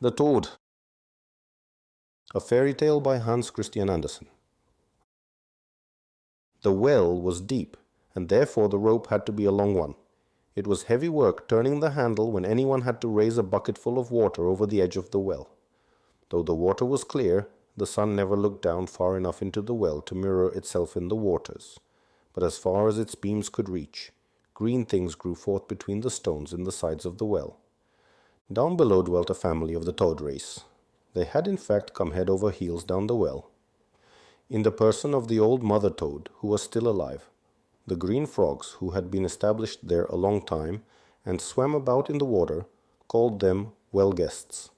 The Toad. A fairy tale by Hans Christian Andersen. The well was deep, and therefore the rope had to be a long one. It was heavy work turning the handle when anyone had to raise a bucketful of water over the edge of the well. Though the water was clear, the sun never looked down far enough into the well to mirror itself in the waters. But as far as its beams could reach, green things grew forth between the stones in the sides of the well. Down below dwelt a family of the toad race. They had in fact come head over heels down the well, in the person of the old mother toad, who was still alive. The green frogs, who had been established there a long time and swam about in the water, called them well guests.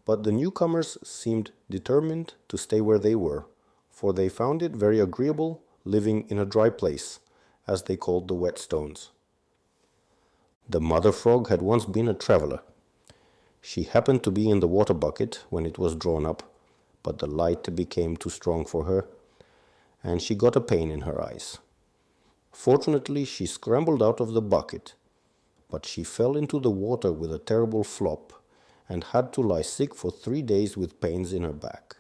But the newcomers seemed determined to stay where they were, for they found it very agreeable living in a dry place, as they called the wet stones. The mother frog had once been a traveler. She happened to be in the water bucket when it was drawn up, but the light became too strong for her, and she got a pain in her eyes. Fortunately, she scrambled out of the bucket, but she fell into the water with a terrible flop and had to lie sick for 3 days with pains in her back.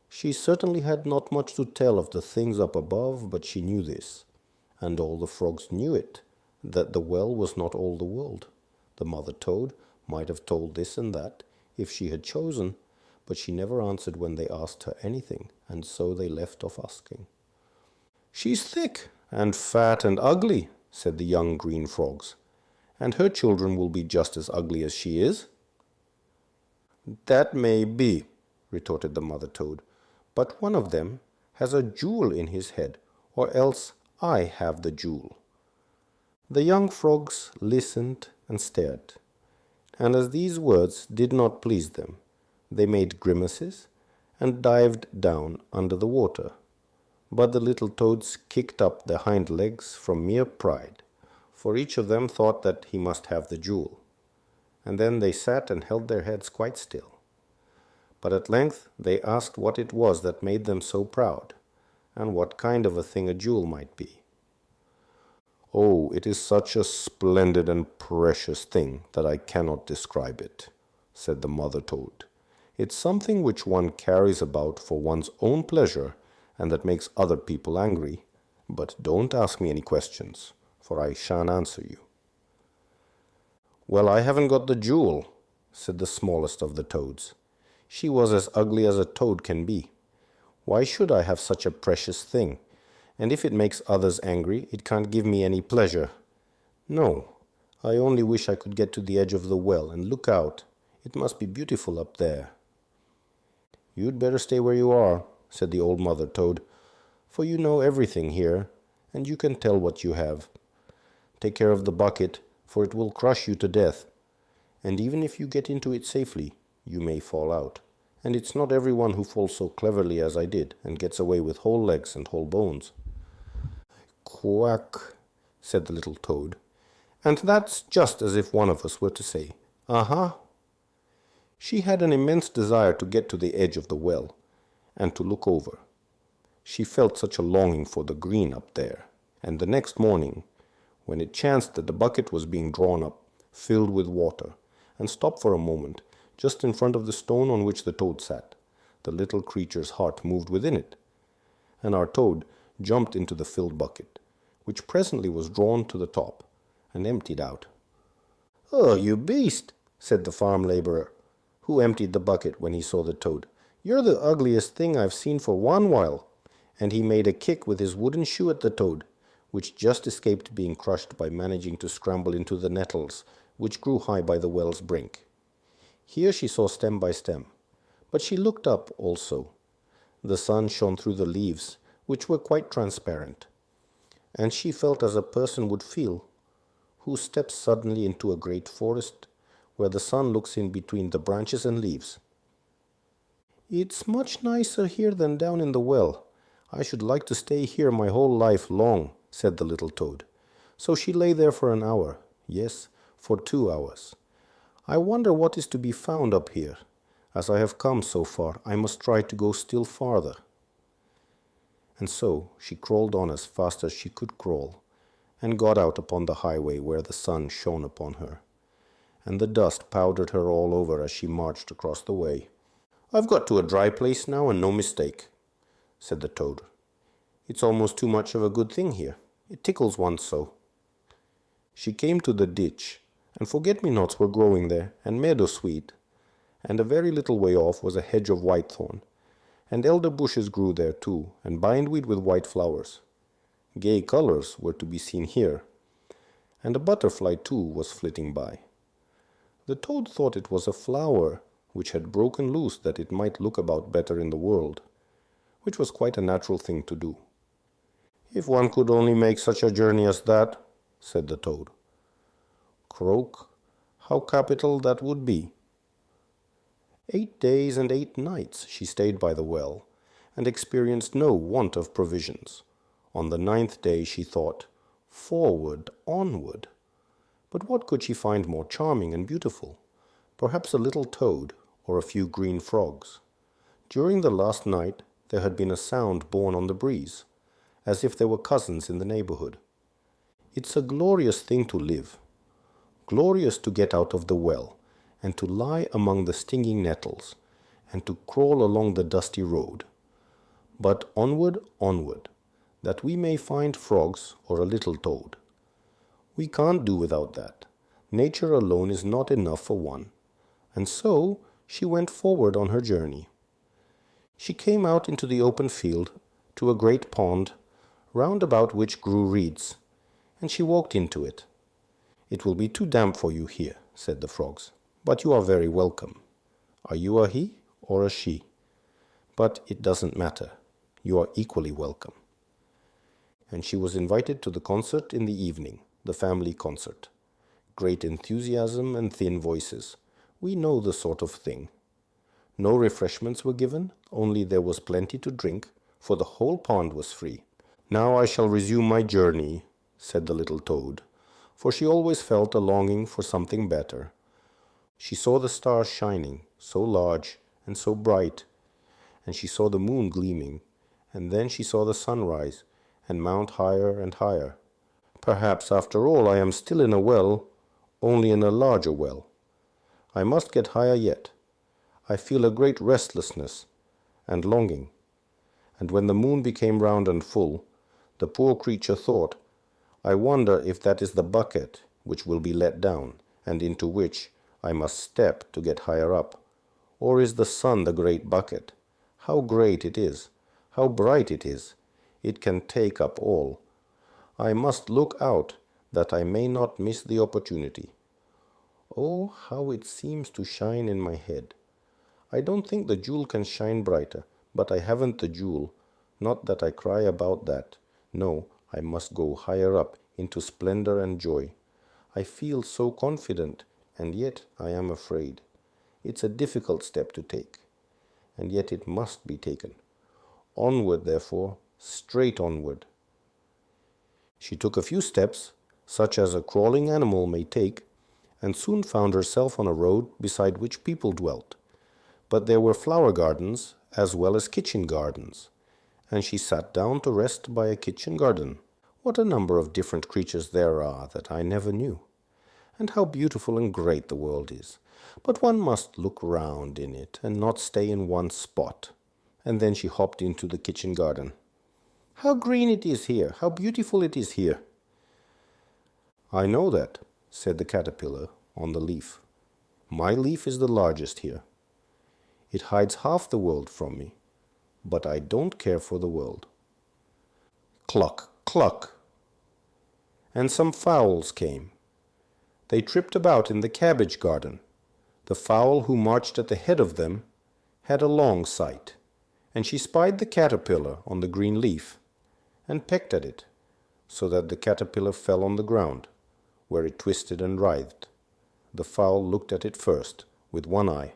She certainly had not much to tell of the things up above, but she knew this, and all the frogs knew it, that the well was not all the world. The mother toad might have told this and that if she had chosen, but she never answered when they asked her anything, and so they left off asking. "She's thick and fat and ugly," said the young green frogs, "and her children will be just as ugly as she is." "That may be," retorted the mother toad, "but one of them has a jewel in his head, or else I have the jewel." The young frogs listened and stared, and as these words did not please them, they made grimaces and dived down under the water. But the little toads kicked up their hind legs from mere pride, for each of them thought that he must have the jewel. And then they sat and held their heads quite still. But at length they asked what it was that made them so proud, and what kind of a thing a jewel might be. "Oh, it is such a splendid and precious thing that I cannot describe it," said the mother toad. "It's something which one carries about for one's own pleasure and that makes other people angry. But don't ask me any questions, for I shan't answer you." "Well, I haven't got the jewel," said the smallest of the toads. She was as ugly as a toad can be. "Why should I have such a precious thing? And if it makes others angry, it can't give me any pleasure. No, I only wish I could get to the edge of the well and look out. It must be beautiful up there." "You'd better stay where you are," said the old mother toad, "for you know everything here, and you can tell what you have. Take care of the bucket, for it will crush you to death. And even if you get into it safely, you may fall out. And it's not everyone who falls so cleverly as I did and gets away with whole legs and whole bones." "Quack," said the little toad. "And that's just as if one of us were to say, 'Aha.'" She had an immense desire to get to the edge of the well and to look over. She felt such a longing for the green up there. And the next morning, when it chanced that the bucket was being drawn up, filled with water, and stopped for a moment just in front of the stone on which the toad sat, the little creature's heart moved within it, and our toad jumped into the filled bucket, which presently was drawn to the top and emptied out. "Oh, you beast," said the farm laborer, who emptied the bucket when he saw the toad. "You're the ugliest thing I've seen for one while." And he made a kick with his wooden shoe at the toad, which just escaped being crushed by managing to scramble into the nettles, which grew high by the well's brink. Here she saw stem by stem, but she looked up also. The sun shone through the leaves, which were quite transparent, and she felt as a person would feel who steps suddenly into a great forest where the sun looks in between the branches and leaves. "It's much nicer here than down in the well. I should like to stay here my whole life long," said the little toad. So she lay there for an hour, yes, for 2 hours. "I wonder what is to be found up here. As I have come so far, I must try to go still farther." And so she crawled on as fast as she could crawl, and got out upon the highway where the sun shone upon her. and the dust powdered her all over as she marched across the way. "I've got to a dry place now, and no mistake," said the toad. "It's almost too much of a good thing here. It tickles one so." She came to the ditch, and forget-me-nots were growing there, and meadow-sweet, and a very little way off was a hedge of whitethorn, and elder bushes grew there too, and bindweed with white flowers. Gay colors were to be seen here, and a butterfly too was flitting by. The toad thought it was a flower which had broken loose that it might look about better in the world, which was quite a natural thing to do. "If one could only make such a journey as that," said the toad. "Croak, how capital that would be." 8 days and 8 nights she stayed by the well, and experienced no want of provisions. On the 9th day she thought, "Forward, onward." But what could she find more charming and beautiful? Perhaps a little toad, or a few green frogs. During the last night there had been a sound borne on the breeze, as if there were cousins in the neighborhood. It's a glorious thing to live, glorious to get out of the well, and to lie among the stinging nettles, and to crawl along the dusty road. But onward, onward, that we may find frogs or a little toad. We can't do without that. Nature alone is not enough for one. And so she went forward on her journey. She came out into the open field, to a great pond, round about which grew reeds, and she walked into it. "It will be too damp for you here," said the frogs, "but you are very welcome. Are you a he or a she? But it doesn't matter. You are equally welcome." And she was invited to the concert in the evening, the family concert. Great enthusiasm and thin voices. We know the sort of thing. No refreshments were given, only there was plenty to drink, for the whole pond was free. "Now I shall resume my journey," said the little toad, for she always felt a longing for something better. She saw the stars shining, so large and so bright, and she saw the moon gleaming, and then she saw the sun rise and mount higher and higher. "Perhaps, after all, I am still in a well, only in a larger well. I must get higher yet. I feel a great restlessness and longing." And when the moon became round and full, the poor creature thought, "I wonder if that is the bucket which will be let down, and into which I must step to get higher up. Or is the sun the great bucket? How great it is! How bright it is! It can take up all. I must look out that I may not miss the opportunity. Oh, how it seems to shine in my head. I don't think the jewel can shine brighter, but I haven't the jewel. Not that I cry about that. No, I must go higher up into splendor and joy. I feel so confident, and yet I am afraid. It's a difficult step to take, and yet it must be taken. Onward, therefore, straight onward." She took a few steps, such as a crawling animal may take, and soon found herself on a road beside which people dwelt. But there were flower gardens as well as kitchen gardens, and she sat down to rest by a kitchen garden. What a number of different creatures there are that I never knew, and how beautiful and great the world is. But one must look round in it and not stay in one spot. And then she hopped into the kitchen garden. "How green it is here! How beautiful it is here!" "I know that," said the caterpillar on the leaf. "My leaf is the largest here. It hides half the world from me, but I don't care for the world." Cluck, cluck! And some fowls came. They tripped about in the cabbage garden. The fowl who marched at the head of them had a long sight, and she spied the caterpillar on the green leaf, and pecked at it, so that the caterpillar fell on the ground, where it twisted and writhed. The fowl looked at it first with one eye,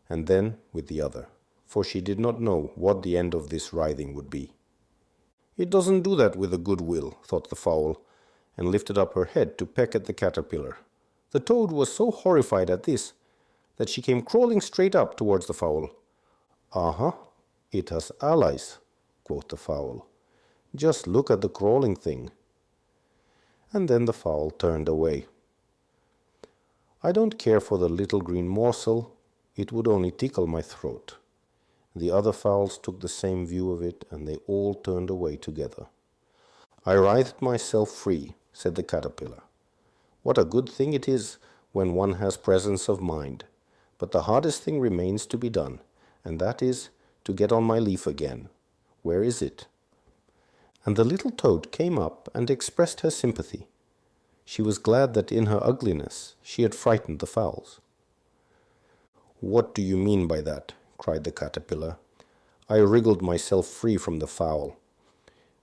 and then with the other, for she did not know what the end of this writhing would be. "It doesn't do that with a good will," thought the fowl, and lifted up her head to peck at the caterpillar. The toad was so horrified at this that she came crawling straight up towards the fowl. "Uh-huh, it has allies," quoth the fowl. "Just look at the crawling thing." And then the fowl turned away. I don't care for the little green morsel, it would only tickle my throat. The other fowls took the same view of it, and they all turned away together. I writhed myself free, said the caterpillar. What a good thing it is when one has presence of mind. But the hardest thing remains to be done, and that is to get on my leaf again. Where is it? And the little toad came up and expressed her sympathy. She was glad that in her ugliness she had frightened the fowls. What do you mean by that? Cried the caterpillar. I wriggled myself free from the fowl.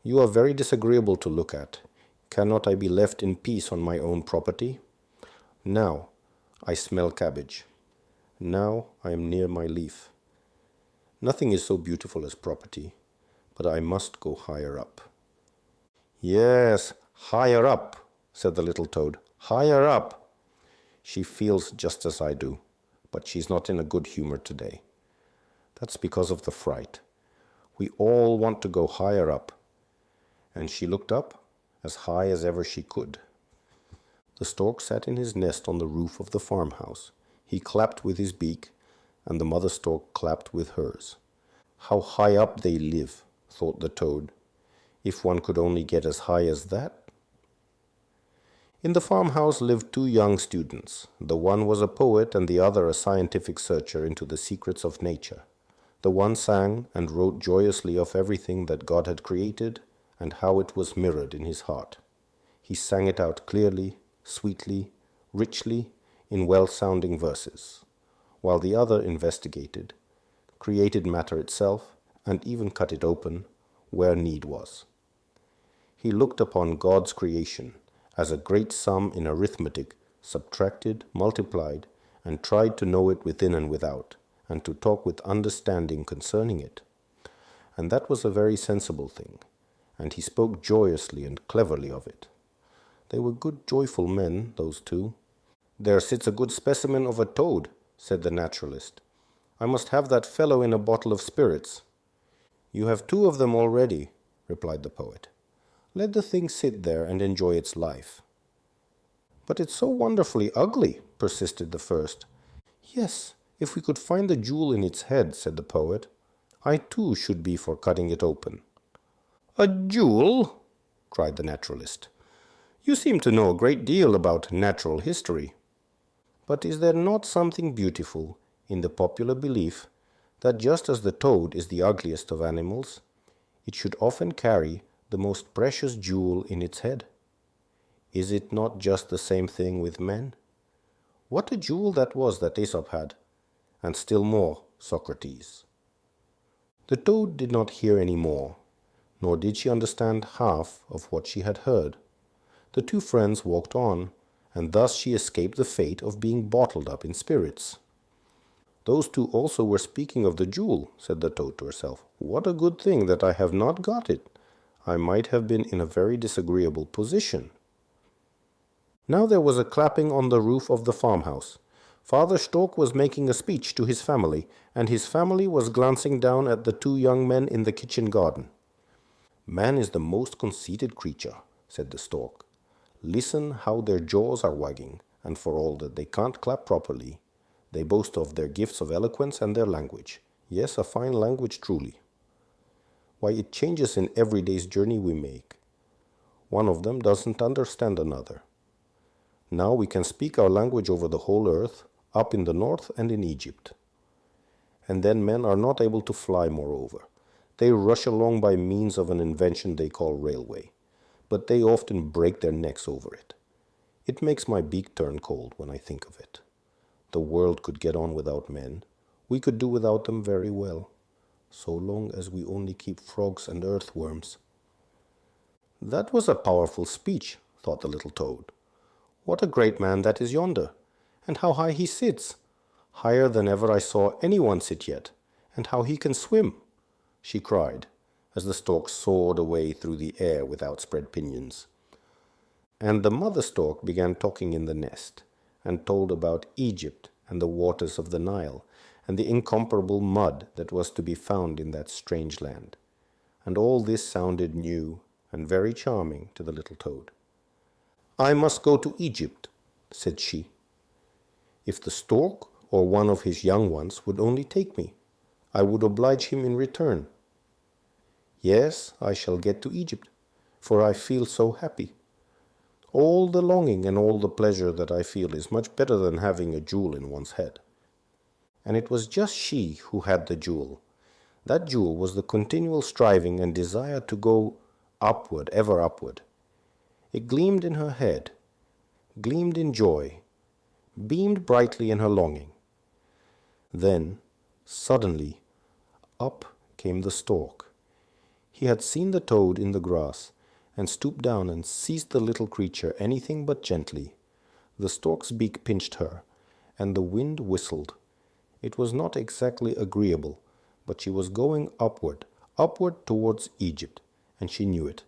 You are very disagreeable to look at. Cannot I be left in peace on my own property? Now I smell cabbage. Now I am near my leaf. Nothing is so beautiful as property, but I must go higher up. Yes, higher up, said the little toad. Higher up. She feels just as I do, but she's not in a good humor today. That's because of the fright. We all want to go higher up. And she looked up as high as ever she could. The stork sat in his nest on the roof of the farmhouse. He clapped with his beak, and the mother stork clapped with hers. How high up they live, thought the toad. If one could only get as high as that. In the farmhouse lived two young students. The one was a poet and the other a scientific searcher into the secrets of nature. The one sang and wrote joyously of everything that God had created and how it was mirrored in his heart. He sang it out clearly, sweetly, richly, in well-sounding verses, while the other investigated, created matter itself, and even cut it open where need was. He looked upon God's creation as a great sum in arithmetic, subtracted, multiplied, and tried to know it within and without, and to talk with understanding concerning it. And that was a very sensible thing, and he spoke joyously and cleverly of it. They were good, joyful men, those two. There sits a good specimen of a toad, said the naturalist. I must have that fellow in a bottle of spirits. You have two of them already, replied the poet. Let the thing sit there and enjoy its life. But it's so wonderfully ugly, persisted the first. Yes, if we could find the jewel in its head, said the poet, I too should be for cutting it open. A jewel? Cried the naturalist. You seem to know a great deal about natural history. But is there not something beautiful in the popular belief that just as the toad is the ugliest of animals, it should often carry the most precious jewel in its head? Is it not just the same thing with men? What a jewel that was that Aesop had, and still more Socrates. The toad did not hear any more, nor did she understand half of what she had heard. The two friends walked on, and thus she escaped the fate of being bottled up in spirits. Those two also were speaking of the jewel, said the toad to herself. What a good thing that I have not got it. I might have been in a very disagreeable position. Now there was a clapping on the roof of the farmhouse. Father Stork was making a speech to his family, and his family was glancing down at the two young men in the kitchen garden. Man is the most conceited creature, said the stork. Listen how their jaws are wagging, and for all that they can't clap properly, they boast of their gifts of eloquence and their language. Yes, a fine language truly. Why, it changes in every day's journey we make. One of them doesn't understand another. Now we can speak our language over the whole earth, up in the north and in Egypt. And then men are not able to fly, moreover. They rush along by means of an invention they call railway, but they often break their necks over it. It makes my beak turn cold when I think of it. The world could get on without men. We could do without them very well, so long as we only keep frogs and earthworms. That was a powerful speech, thought the little toad. What a great man that is yonder, and how high he sits, higher than ever I saw anyone sit yet, and how he can swim, she cried, as the stork soared away through the air with outspread pinions. And the mother stork began talking in the nest, and told about Egypt and the waters of the Nile, and the incomparable mud that was to be found in that strange land. And all this sounded new and very charming to the little toad. I must go to Egypt, said she. If the stork or one of his young ones would only take me, I would oblige him in return. Yes, I shall get to Egypt, for I feel so happy. All the longing and all the pleasure that I feel is much better than having a jewel in one's head. And it was just she who had the jewel. That jewel was the continual striving and desire to go upward, ever upward. It gleamed in her head, gleamed in joy, beamed brightly in her longing. Then, suddenly, up came the stork. He had seen the toad in the grass, and stooped down and seized the little creature anything but gently. The stork's beak pinched her, and the wind whistled. It was not exactly agreeable, but she was going upward, upward towards Egypt, and she knew it.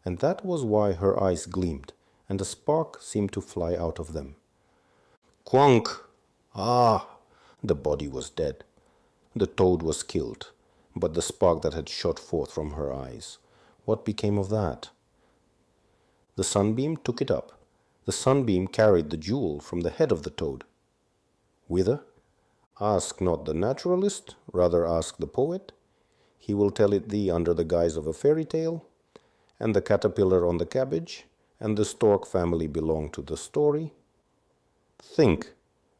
And that was why her eyes gleamed, and a spark seemed to fly out of them. Quank! Ah! The body was dead. The toad was killed, but the spark that had shot forth from her eyes, what became of that? The sunbeam took it up. The sunbeam carried the jewel from the head of the toad. Whither? Ask not the naturalist, rather ask the poet. He will tell it thee under the guise of a fairy tale. And the caterpillar on the cabbage, and the stork family belong to the story. Think,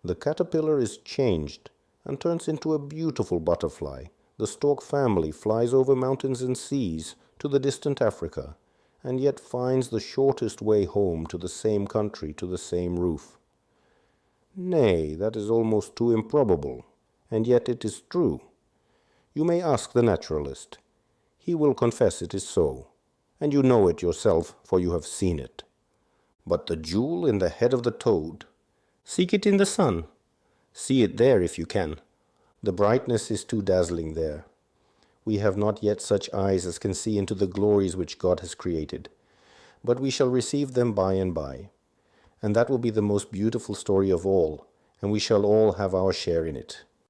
the caterpillar is changed and turns into a beautiful butterfly. The stork family flies over mountains and seas to the distant Africa, and yet finds the shortest way home to the same country, to the same roof. Nay, that is almost too improbable, and yet it is true. You may ask the naturalist. He will confess it is so, and you know it yourself, for you have seen it. But the jewel in the head of the toad, seek it in the sun. See it there if you can. The brightness is too dazzling there. We have not yet such eyes as can see into the glories which God has created, but we shall receive them by and by. And that will be the most beautiful story of all, and we shall all have our share in it.